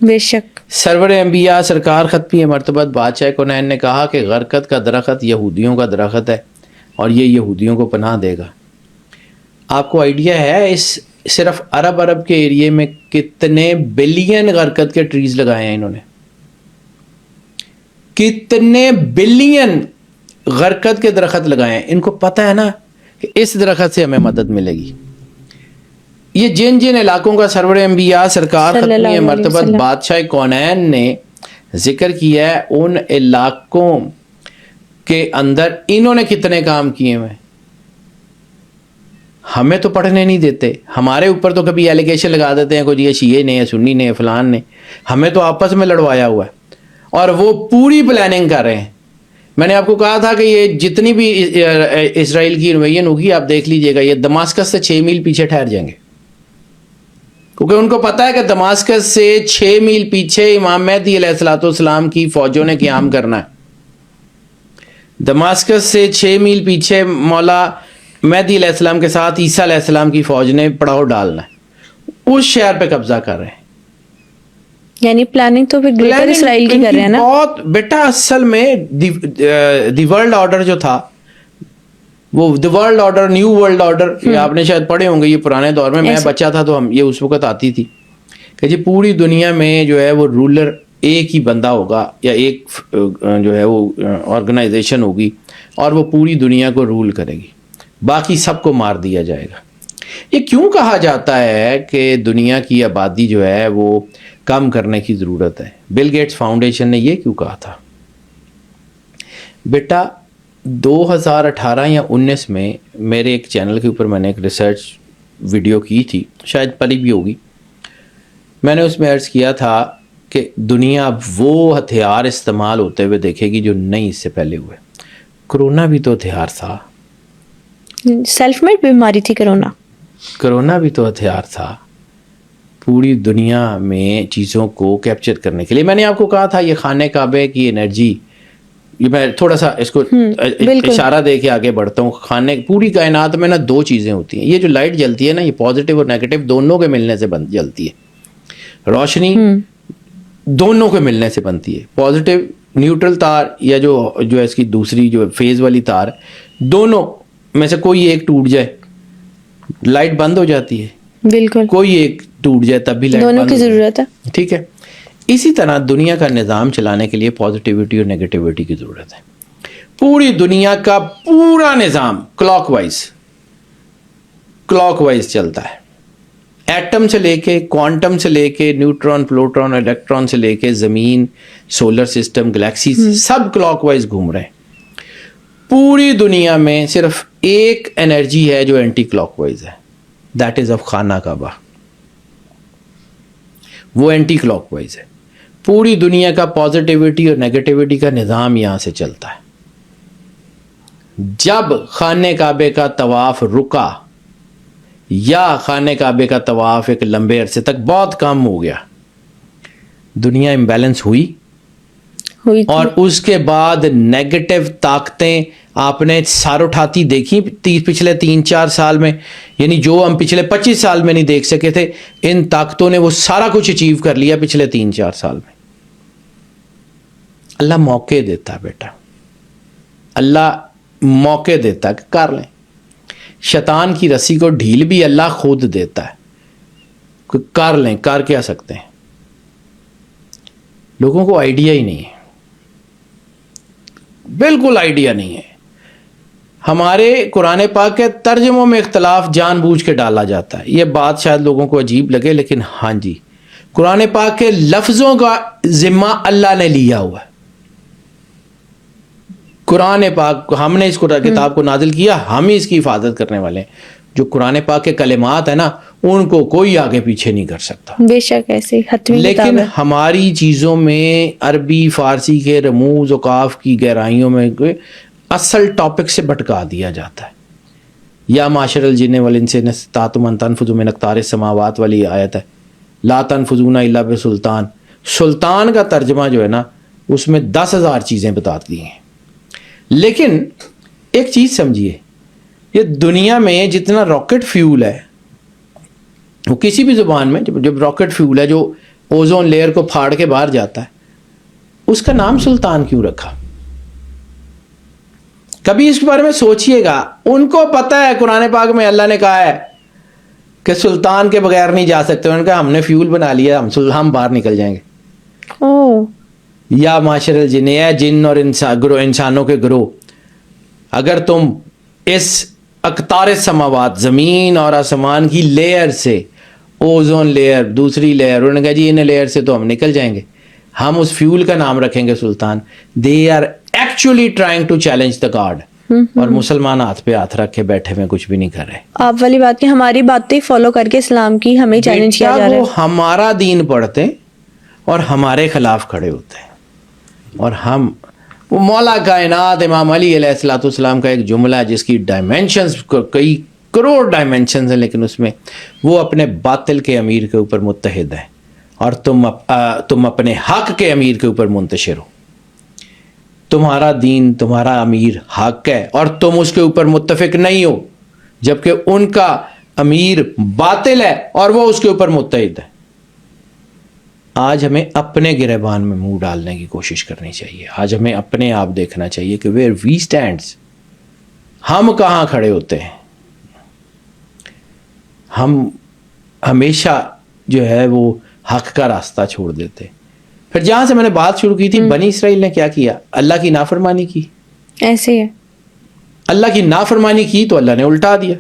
بے شک. سرور انبیاء سرکار ختمی مرتبت بادشاہ کونین نے کہا کہ غرقد کا درخت یہودیوں کا درخت ہے اور یہ یہودیوں کو پناہ دے گا. آپ کو آئیڈیا ہے اس صرف عرب کے ایریے میں کتنے بلین غرقد کے ٹریز لگائے ہیں انہوں نے؟ کتنے بلین غرقد کے درخت لگائے ہیں. ان کو پتہ ہے نا کہ اس درخت سے ہمیں مدد ملے گی. یہ جن علاقوں کا سرور انبیاء سرکار ختمی مرتبت بادشاہ کونین نے ذکر کیا ہے، ان علاقوں کے اندر انہوں نے کتنے کام کیے ہوئے. ہمیں تو پڑھنے نہیں دیتے، ہمارے اوپر تو کبھی ایلیگیشن لگا دیتے ہیں کوئی یہ شیعہ نے سنی نے فلان نے. ہمیں تو آپس میں لڑوایا ہوا ہے اور وہ پوری پلاننگ کر رہے ہیں. میں نے آپ کو کہا تھا کہ یہ جتنی بھی اسرائیل کی انویژن ہوگی آپ دیکھ لیجئے گا، یہ دماسکس سے 6 میل پیچھے ٹھہر جائیں گے، کیونکہ ان کو پتا ہے کہ دماسکس سے 6 میل پیچھے امام مہدی علیہ الصلوۃ والسلام کی فوجوں نے قیام کرنا ہے. دماسکس سے 6 میل پیچھے مولا مہدی علیہ السلام کے ساتھ عیسیٰ علیہ السلام کی فوج نے پڑاؤ ڈالنا ہے. اس شہر پہ قبضہ کر رہے ہیں. یعنی پلاننگ تو پھر گریٹر اسرائیل کی کر رہے ہیں نا. بہت بیٹا اصل میں دی ورلڈ آرڈر جو تھا وہ دی world order, new world order, یہ آپ نے شاید پڑھے ہوں گے، یہ پرانے دور میں بچہ تھا تو ہم یہ اس وقت آتی تھی کہ جی پوری دنیا میں جو ہے وہ رولر ایک ہی بندہ ہوگا یا ایک جو ہے وہ آرگنائزیشن ہوگی اور وہ پوری دنیا کو رول کرے گی، باقی سب کو مار دیا جائے گا. یہ کیوں کہا جاتا ہے کہ دنیا کی آبادی جو ہے وہ کم کرنے کی ضرورت ہے؟ بل گیٹس فاؤنڈیشن نے یہ کیوں کہا تھا؟ بیٹا 2018 یا 19 میں میرے ایک چینل کے اوپر میں نے ایک ریسرچ ویڈیو کی تھی، شاید پلی بھی ہوگی. میں نے اس میں عرض کیا تھا کہ دنیا وہ ہتھیار استعمال ہوتے ہوئے دیکھے گی جو نہیں اس سے پہلے ہوئے. کرونا بھی تو ہتھیار تھا، سیلف میڈ بیماری تھی کرونا بھی تو ہتھیار تھا پوری دنیا میں چیزوں کو کیپچر کرنے کے لیے. میں نے آپ کو کہا تھا یہ خانہ کعبے کی انرجی، یہ میں تھوڑا سا اس کو اشارہ دے کے آگے بڑھتا ہوں. پوری کائنات میں نا 2 چیزیں ہوتی ہیں. یہ جو لائٹ جلتی ہے نا، یہ پازیٹیو اور نیگیٹو دونوں کے ملنے سے جلتی ہے. روشنی دونوں کے ملنے سے بنتی ہے. پازیٹیو نیوٹرل تار یا جو اس کی دوسری جو فیز والی تار، دونوں میں سے کوئی ایک ٹوٹ جائے لائٹ بند ہو جاتی ہے. بالکل، کوئی ایک ٹوٹ جائے تب بھی لائٹ دونوں کی ضرورت ہے. ٹھیک ہے. اسی طرح دنیا کا نظام چلانے کے لیے پازیٹیوٹی اور نیگیٹیوٹی کی ضرورت ہے. پوری دنیا کا پورا نظام کلاک وائز چلتا ہے. ایٹم سے لے کے کوانٹم سے لے کے نیوٹران پروٹون الیکٹران سے لے کے زمین، سولر سسٹم، گلیکسی، سب کلاک وائز گھوم رہے ہیں. پوری دنیا میں صرف ایک انرجی ہے جو اینٹی کلاک وائز ہے، دیٹ از آف خانہ کعبہ. وہ اینٹی کلاک وائز ہے. پوری دنیا کا پازیٹیوٹی اور نیگیٹیوٹی کا نظام یہاں سے چلتا ہے. جب خانہ کعبے کا طواف رکا یا خانہ کعبے کا طواف ایک لمبے عرصے تک بہت کم ہو گیا، دنیا امبیلنس ہوئی اور اس کے بعد نیگیٹو طاقتیں آپ نے سار اٹھاتی دیکھی پچھلے 3-4 سال میں. یعنی جو ہم پچھلے 25 سال میں نہیں دیکھ سکے تھے، ان طاقتوں نے وہ سارا کچھ اچیو کر لیا پچھلے 3-4 سال میں. اللہ موقع دیتا بیٹا، اللہ موقع دیتا کہ کر لیں. شیطان کی رسی کو ڈھیل بھی اللہ خود دیتا ہے کہ کر لیں. کر کیا سکتے ہیں؟ لوگوں کو آئیڈیا ہی نہیں ہے، بالکل آئیڈیا نہیں ہے. ہمارے قرآن پاک کے ترجموں میں اختلاف جان بوجھ کے ڈالا جاتا ہے. یہ بات شاید لوگوں کو عجیب لگے، لیکن ہاں جی، قرآن پاک کے لفظوں کا ذمہ اللہ نے لیا ہوا ہے. قرآن پاک، ہم نے اس کتاب کو نازل کیا، ہم ہی اس کی حفاظت کرنے والے ہیں. جو قرآن پاک کے کلمات ہیں نا، ان کو کوئی آگے پیچھے نہیں کر سکتا. بے شک ایسے حتمی کتاب ہے. لیکن ہماری چیزوں میں عربی فارسی کے رموز وقاف کی گہرائیوں میں اصل ٹاپک سے بھٹکا دیا جاتا ہے. یا معاشر الجن والانس ان استطعتم ان تنفذوا من اقطار السماوات والی آیت ہے، لا تنفذون الا بسلطان. سلطان کا ترجمہ جو ہے نا، اس میں 10,000 چیزیں بتا دی ہیں. لیکن ایک چیز سمجھیے، یہ دنیا میں جتنا راکٹ فیول ہے، وہ کسی بھی زبان میں جب راکٹ فیول ہے جو اوزون لیئر کو پھاڑ کے باہر جاتا ہے, اس کا نام سلطان کیوں رکھا؟ کبھی اس کے بارے میں سوچئے گا. ان کو پتہ ہے قرآن پاک میں اللہ نے کہا ہے کہ سلطان کے بغیر نہیں جا سکتے. انہوں نے کہا ہم نے فیول بنا لیا, ہم باہر نکل جائیں گے. اوہ یا معاشر الجن, ہے جن اور انسانوں کے گروہ, اگر تم اس اقطار سماوات, زمین اور آسمان کی لیئر سے, اوزون لیئر دوسری لیئر, انہوں نے کہا جی ان لیئر سے تو ہم نکل جائیں گے, ہم اس فیول کا نام رکھیں گے Sultan. They are actually trying to challenge the God. اور مسلمان ہاتھ پہ ہاتھ رکھ کے بیٹھے ہوئے کچھ بھی نہیں کر رہے. آپ والی بات کہ ہماری باتیں فالو کر کے اسلام کی ہمیں چیلنج کیا جا رہا ہے. وہ ہمارا دین پڑھتے اور ہمارے خلاف کھڑے ہوتے ہیں. اور ہم, وہ مولا کائنات امام علی علیہ الصلوۃ والسلام کا ایک جملہ ہے جس کی ڈائمینشنز کئی کروڑ ڈائمینشنز ہیں, لیکن اس میں وہ اپنے باطل کے امیر کے اوپر متحد ہیں اور تم اپنے حق کے امیر کے اوپر منتشر ہو. تمہارا دین, تمہارا امیر حق ہے اور تم اس کے اوپر متفق نہیں ہو, جبکہ ان کا امیر باطل ہے اور وہ اس کے اوپر متحد ہے. آج ہمیں اپنے گریبان میں منہ ڈالنے کی کوشش کرنی چاہیے. آج ہمیں اپنے آپ دیکھنا چاہیے کہ ویئر وی اسٹینڈز, ہم کہاں کھڑے ہوتے ہیں. ہم ہمیشہ جو ہے وہ حق کا راستہ چھوڑ دیتے. پھر جہاں سے میں نے بات شروع کی تھی, بنی اسرائیل نے کیا کیا؟ اللہ کی نافرمانی کی. ایسے ہے, اللہ کی نافرمانی کی تو اللہ نے الٹا دیا.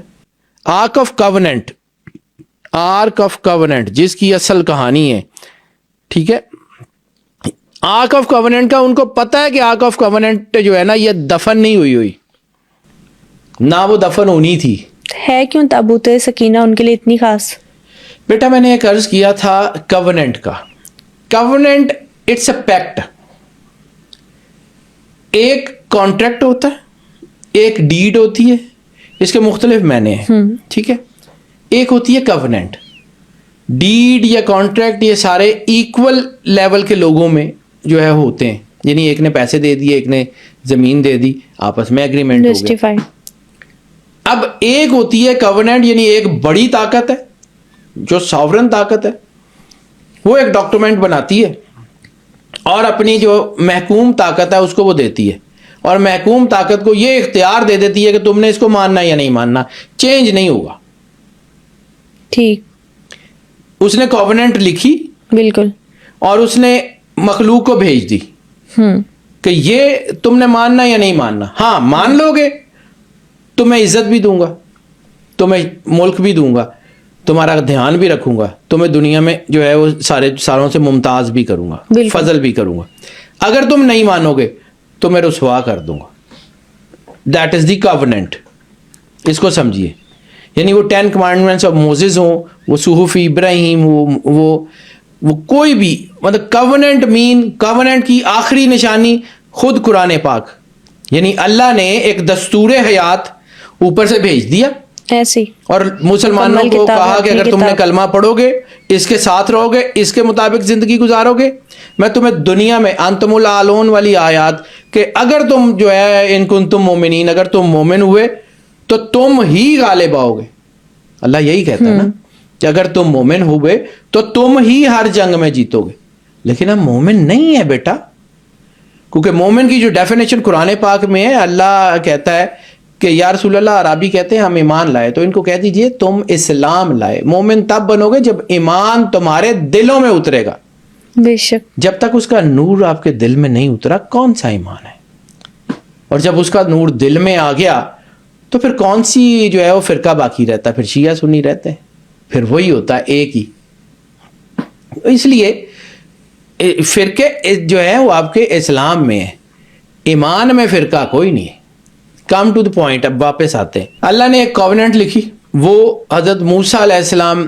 آرک آف کوننٹ جس کی اصل کہانی ہے, ٹھیک ہے, آرک آف کوننٹ کا ان کو پتا ہے کہ آرک آف کوننٹ جو ہے نا یہ دفن نہیں ہوئی, نہ وہ دفن ہونی تھی. ہے کیوں تابوت سکینہ ان کے لیے اتنی خاص؟ بیٹا میں نے ایک عرض کیا تھا کوننٹ کا. Covenant it's a pact. ایک کانٹریکٹ ہوتا ہے, ایک ڈیڈ ہوتی ہے, اس کے مختلف معنی ہیں, ٹھیک ہے. ایک ہوتی ہے کوننٹ. ڈیڈ یا کانٹریکٹ یہ سارے ایکول لیول کے لوگوں میں جو ہے ہوتے ہیں, یعنی ایک نے پیسے دے دیے, ایک نے زمین دے دی, آپس میں ایگریمنٹ ہو گیا. اب ایک ہوتی ہے کوننٹ, یعنی ایک بڑی طاقت ہے جو ساورن طاقت ہے, وہ ایک ڈاکومنٹ بناتی ہے اور اپنی جو محکوم طاقت ہے اس کو وہ دیتی ہے, اور محکوم طاقت کو یہ اختیار دے دیتی ہے کہ تم نے اس کو ماننا یا نہیں ماننا, چینج نہیں ہوگا. ٹھیک, اس نے کووننٹ لکھی, بالکل, اور اس نے مخلوق کو بھیج دی کہ یہ تم نے ماننا یا نہیں ماننا. ہاں مان لو گے تو میں عزت بھی دوں گا, تمہیں ملک بھی دوں گا, تمہارا دھیان بھی رکھوں گا, تمہیں دنیا میں جو ہے وہ ساروں سے ممتاز بھی کروں گا, فضل بھی کروں گا. اگر تم نہیں مانو گے تو میں رسوا کر دوں گا. That is the covenant. اس کو سمجھیے, یعنی وہ 10 کمانڈمنٹس آف موسیس ہوں, وہ صحف ابراہیم, وہ کوئی بھی, مطلب کووننٹ کی آخری نشانی خود قرآن پاک, یعنی اللہ نے ایک دستور حیات اوپر سے بھیج دیا ایسی, اور مسلمانوں کو کہا کہ اگر تم نے کلمہ پڑھو گے, اس کے ساتھ رہو گے, اس کے مطابق زندگی گزارو گے, میں تمہیں دنیا میں انتم الاعلون والی آیات کہ اگر تم جو ہے ان کنتم مومنین, اگر تم مومن ہوئے تو تم ہی غالب آؤ گے. اللہ یہی کہتا ہے نا کہ اگر تم مومن ہوئے تو تم ہی ہر جنگ میں جیتو گے. لیکن ہم مومن نہیں ہیں بیٹا, کیونکہ مومن کی جو ڈیفینیشن قرآن پاک میں ہے, اللہ کہتا ہے کہ یا رسول اللہ, عربی کہتے ہیں ہم ایمان لائے, تو ان کو کہہ دیجئے تم اسلام لائے. مومن تب بنو گے جب ایمان تمہارے دلوں میں اترے گا. بے شک, جب تک اس کا نور آپ کے دل میں نہیں اترا کون سا ایمان ہے؟ اور جب اس کا نور دل میں آ گیا تو پھر کون سی جو ہے وہ فرقہ باقی رہتا ہے؟ پھر شیعہ سنی رہتے ہیں, پھر وہی ہوتا ہے ایک ہی. اس لیے فرقے جو ہے وہ آپ کے اسلام میں ہے, ایمان میں فرقہ کوئی نہیں ہے. کم ٹو دا پوائنٹ, اب واپس آتے ہیں. اللہ نے ایک کووننٹ لکھی, وہ حضرت موسیٰ علیہ السلام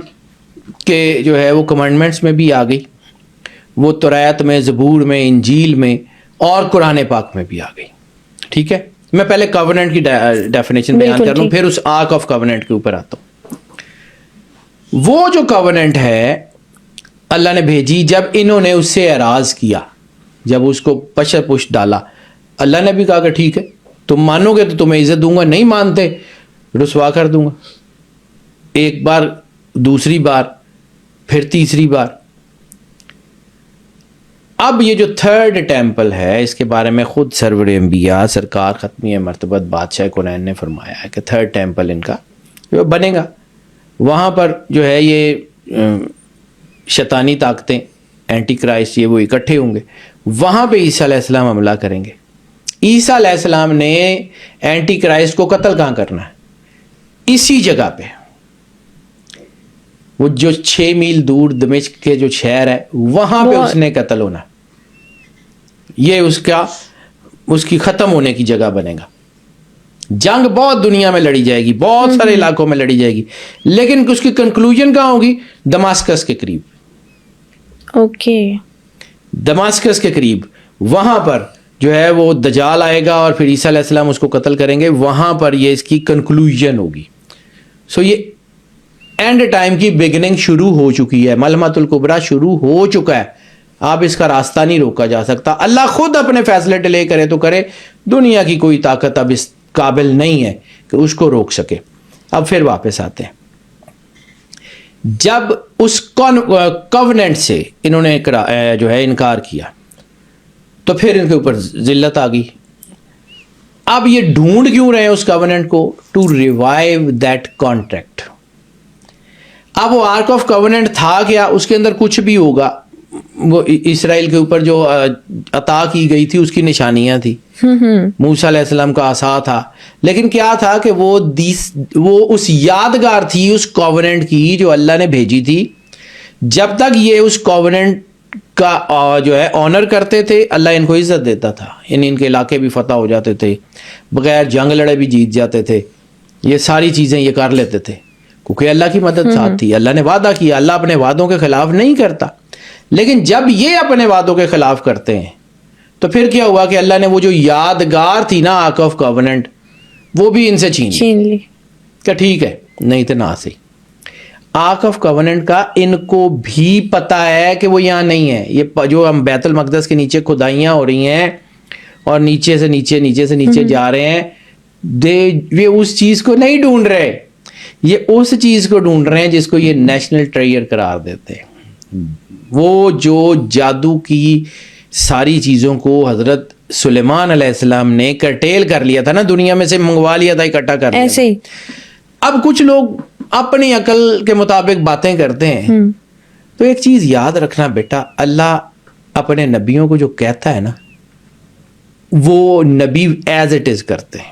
کے جو ہے وہ کمانڈمنٹس میں بھی آ گئی, وہ توریت میں, زبور میں, انجیل میں اور قرآن پاک میں بھی آ گئی. ٹھیک ہے, میں پہلے کووننٹ کی ڈیفینیشن بیان کر لوں, پھر اس آرک آف کووننٹ کے اوپر آتا ہوں. وہ جو کووننٹ ہے اللہ نے بھیجی جب انہوں نے اس سے اعراض کیا, جب اس کو پشر پش ڈالا, اللہ نے بھی کہا کہ ٹھیک ہے تم مانو گے تو تمہیں عزت دوں گا, نہیں مانتے رسوا کر دوں گا. ایک بار, دوسری بار, پھر تیسری بار. اب یہ جو تھرڈ ٹیمپل ہے اس کے بارے میں خود سرور انبیاء سرکار ختمی مرتبت بادشاہ کونین نے فرمایا ہے کہ تھرڈ ٹیمپل ان کا جو بنے گا، وہاں پر جو ہے یہ شیطانی طاقتیں اینٹی کرائسٹ یہ وہ اکٹھے ہوں گے، وہاں پہ عیسیٰ علیہ السلام حملہ کریں گے۔ عیسیٰ علیہ السلام نے اینٹی کرائسٹ کو قتل کہاں کرنا ہے؟ اسی جگہ پہ، وہ جو 6 میل دور دمشق کے جو شہر ہے وہاں پہ اس نے قتل ہونا، یہ اس کی ختم ہونے کی جگہ بنے گا۔ جنگ بہت دنیا میں لڑی جائے گی، بہت سارے علاقوں میں لڑی جائے گی، لیکن اس کی کنکلوژن کہاں ہوگی؟ دماسکس کے قریب۔ اوکے، دماسکس کے قریب، وہاں پر جو ہے وہ دجال آئے گا اور پھر عیسیٰ علیہ السلام اس کو قتل کریں گے، وہاں پر یہ اس کی کنکلوژن ہوگی۔ سو یہ اینڈ ٹائم کی بگننگ شروع ہو چکی ہے، ملحمۃ الکبریٰ شروع ہو چکا ہے، آپ اس کا راستہ نہیں روکا جا سکتا۔ اللہ خود اپنے فیصلے ڈیلے کرے تو کرے، دنیا کی کوئی طاقت اب اس قابل نہیں ہے کہ اس کو روک سکے۔ اب پھر واپس آتے ہیں، جب اس کووننٹ سے انہوں نے جو ہے انکار کیا تو پھر ان کے اوپر ذلت آ گئی۔ اب یہ ڈھونڈ کیوں رہے ہیں اس کووننٹ کو؟ To revive that contract. اب وہ آرک آف کووننٹ تھا کیا؟ اس کے اندر کچھ بھی ہوگا، وہ اسرائیل کے اوپر جو عطا کی گئی تھی اس کی نشانیاں تھی، موسیٰ علیہ السلام کا عصا تھا، لیکن کیا تھا کہ وہ اس یادگار تھی اس کووننٹ کی جو اللہ نے بھیجی تھی۔ جب تک یہ اس کووننٹ کا جو ہے آنر کرتے تھے، اللہ ان کو عزت دیتا تھا، یعنی ان کے علاقے بھی فتح ہو جاتے تھے، بغیر جنگ لڑے بھی جیت جاتے تھے، یہ ساری چیزیں یہ کر لیتے تھے کیونکہ اللہ کی مدد ساتھ تھی۔ اللہ نے وعدہ کیا، اللہ اپنے وعدوں کے خلاف نہیں کرتا، لیکن جب یہ اپنے وعدوں کے خلاف کرتے ہیں تو پھر کیا ہوا کہ اللہ نے وہ جو یادگار تھی نا آرک آف کووننٹ، وہ بھی ان سے چھین لی کہ ٹھیک ہے نہیں تو نہ صحیح۔ آرک آف کووننٹ کا ان کو بھی پتہ ہے کہ وہ یہاں نہیں ہے، یہ جو ہم بیت المقدس کے نیچے کھدائیاں ہو رہی ہیں اور نیچے سے نیچے جا رہے ہیں، یہ اس چیز کو نہیں ڈھونڈ رہے، یہ اس چیز کو ڈھونڈ رہے ہیں جس کو یہ نیشنل ٹریئر قرار دیتے ہیں۔ وہ جو جادو کی ساری چیزوں کو حضرت سلیمان علیہ السلام نے کرٹیل کر لیا تھا نا، دنیا میں سے منگوا لیا تھا، اکٹھا کر لیا ایسے ہی۔ اب کچھ لوگ اپنی عقل کے مطابق باتیں کرتے ہیں، تو ایک چیز یاد رکھنا بیٹا، اللہ اپنے نبیوں کو جو کہتا ہے نا وہ نبی ایز اٹ از کرتے ہیں،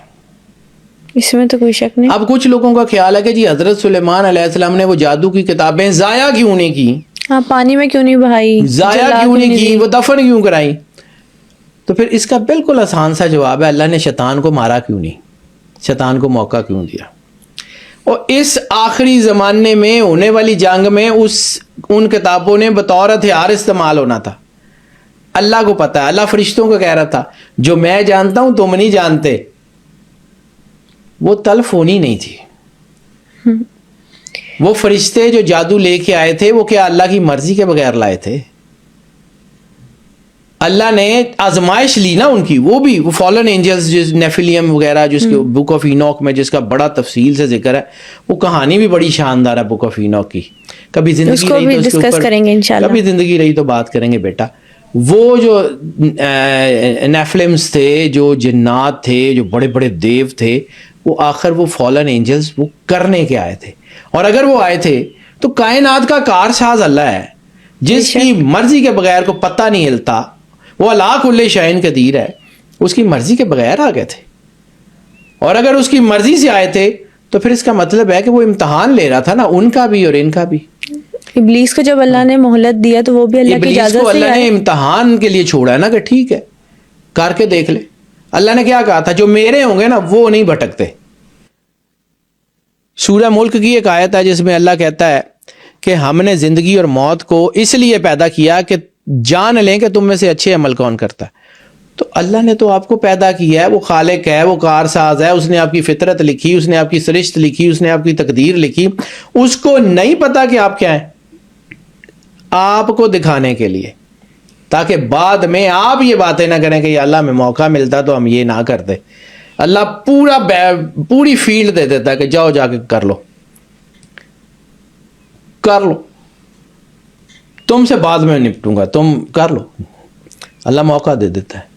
اس میں تو کوئی شک نہیں۔ اب کچھ لوگوں کا خیال ہے کہ جی حضرت سلیمان علیہ السلام نے وہ جادو کی کتابیں ضائع کیوں نہیں کی، ہاں پانی میں کیوں نہیں بہائی، ضائع کیوں نہیں کی، وہ دفن کیوں کرائی؟ تو پھر اس کا بالکل آسان سا جواب ہے، اللہ نے شیطان کو مارا کیوں نہیں، شیطان کو موقع کیوں دیا؟ اور اس آخری زمانے میں ہونے والی جنگ میں ان کتابوں نے بطور ہتھیار استعمال ہونا تھا۔ اللہ کو پتا ہے، اللہ فرشتوں کو کہہ رہا تھا جو میں جانتا ہوں تم نہیں جانتے، وہ تلف ہونی نہیں تھی۔ وہ فرشتے جو جادو لے کے آئے تھے وہ کیا اللہ کی مرضی کے بغیر لائے تھے؟ اللہ نے آزمائش لی نا ان کی، وہ بھی وہ فالن اینجلز جس نیفیلیم وغیرہ جس کے بک آف اینوک میں جس کا بڑا تفصیل سے ذکر ہے، وہ کہانی بھی بڑی شاندار ہے بک آف اینوک کی، کبھی زندگی رہی تو اس کے اوپر کریں گے انشاءاللہ، کبھی زندگی رہی تو بات کریں گے بیٹا۔ وہ جو نیفلمز تھے، جو جنات تھے، جو بڑے بڑے دیو تھے، وہ آخر وہ فالن اینجلز وہ کرنے کے آئے تھے، اور اگر وہ آئے تھے تو کائنات کا کارساز اللہ ہے جس کی مرضی کے بغیر کو پتہ نہیں ہلتا، وہ اللہ کل شیء قدیر ہے، اس کی مرضی کے بغیر آ گئے تھے، اور اگر اس کی مرضی سے آئے تھے تو پھر اس کا مطلب ہے کہ وہ امتحان لے رہا تھا نا، ان کا بھی اور ان کا بھی۔ ابلیس کو جب اللہ نے مہلت دیا تو وہ بھی اللہ کی اجازت سے ابلیس کو اللہ نے امتحان کے لیے چھوڑا ہے نا کہ ٹھیک ہے کر کے دیکھ لے۔ اللہ نے کیا کہا تھا؟ جو میرے ہوں گے نا وہ نہیں بھٹکتے۔ سورہ ملک کی ایک آیت ہے جس میں اللہ کہتا ہے کہ ہم نے زندگی اور موت کو اس لیے پیدا کیا کہ جان لیں کہ تم میں سے اچھے عمل کون کرتا ہے۔ تو اللہ نے تو آپ کو پیدا کیا ہے، وہ خالق ہے، وہ کارساز ہے، اس نے آپ کی فطرت لکھی، اس نے آپ کی سرشت لکھی، اس نے آپ کی تقدیر لکھی، اس کو نہیں پتا کہ آپ کیا ہیں، آپ کو دکھانے کے لیے، تاکہ بعد میں آپ یہ باتیں نہ کریں کہ یا اللہ میں موقع ملتا تو ہم یہ نہ کرتے۔ اللہ پوری فیلڈ دے دیتا ہے کہ جاؤ جا کے کر لو، تم سے بعد میں نپٹوں گا، تم کر لو، اللہ موقع دے دیتا ہے.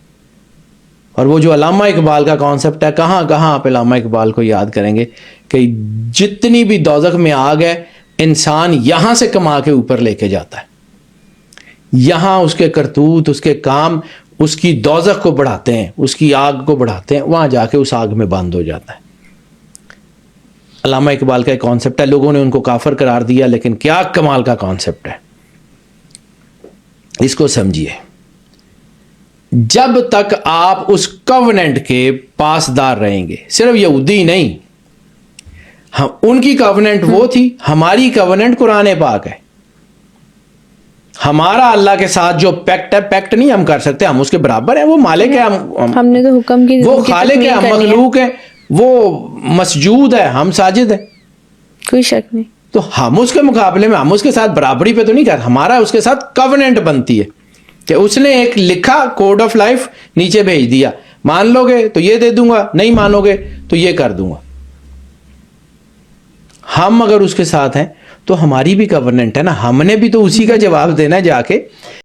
اور وہ جو علامہ اقبال کا کانسیپٹ ہے, کہاں کہاں آپ علامہ اقبال کو یاد کریں گے کہ جتنی بھی دوزخ میں آگ ہے انسان یہاں سے کما کے اوپر لے کے جاتا ہے, یہاں اس کے کرتوت, اس کے کام اس کی دوزخ کو بڑھاتے ہیں, اس کی آگ کو بڑھاتے ہیں, وہاں جا کے اس آگ میں بند ہو جاتا ہے. علامہ اقبال کا ایک کانسیپٹ ہے, لوگوں نے ان کو کافر قرار دیا, لیکن کیا کمال کا کانسیپٹ ہے, اس کو سمجھیے. جب تک آپ اس کووننٹ کے پاسدار رہیں گے, صرف یہودی نہیں, ان کی کووننٹ وہ تھی, ہماری کووننٹ قرآن پاک ہے. ہمارا اللہ کے ساتھ جو پیکٹ ہے, پیکٹ نہیں ہم کر سکتے, ہم اس کے برابر ہیں, وہ مالک ہے, ہم نے تو حکم کی, وہ خالق ہے, ہم مخلوق ہیں, وہ مسجود ہے, ہم ساجد ہیں, کوئی شک نہیں. تو ہم اس کے مقابلے میں, ہم اس کے ساتھ برابری پہ تو نہیں کر, ہمارا اس کے ساتھ کووننٹ بنتی ہے کہ اس نے ایک لکھا کوڈ آف لائف نیچے بھیج دیا, مان لو گے تو یہ دے دوں گا, نہیں مانو گے تو یہ کر دوں گا. ہم اگر اس کے ساتھ ہیں تو ہماری بھی کووننٹ ہے نا, ہم نے بھی تو اسی کا جواب دینا ہے جا کے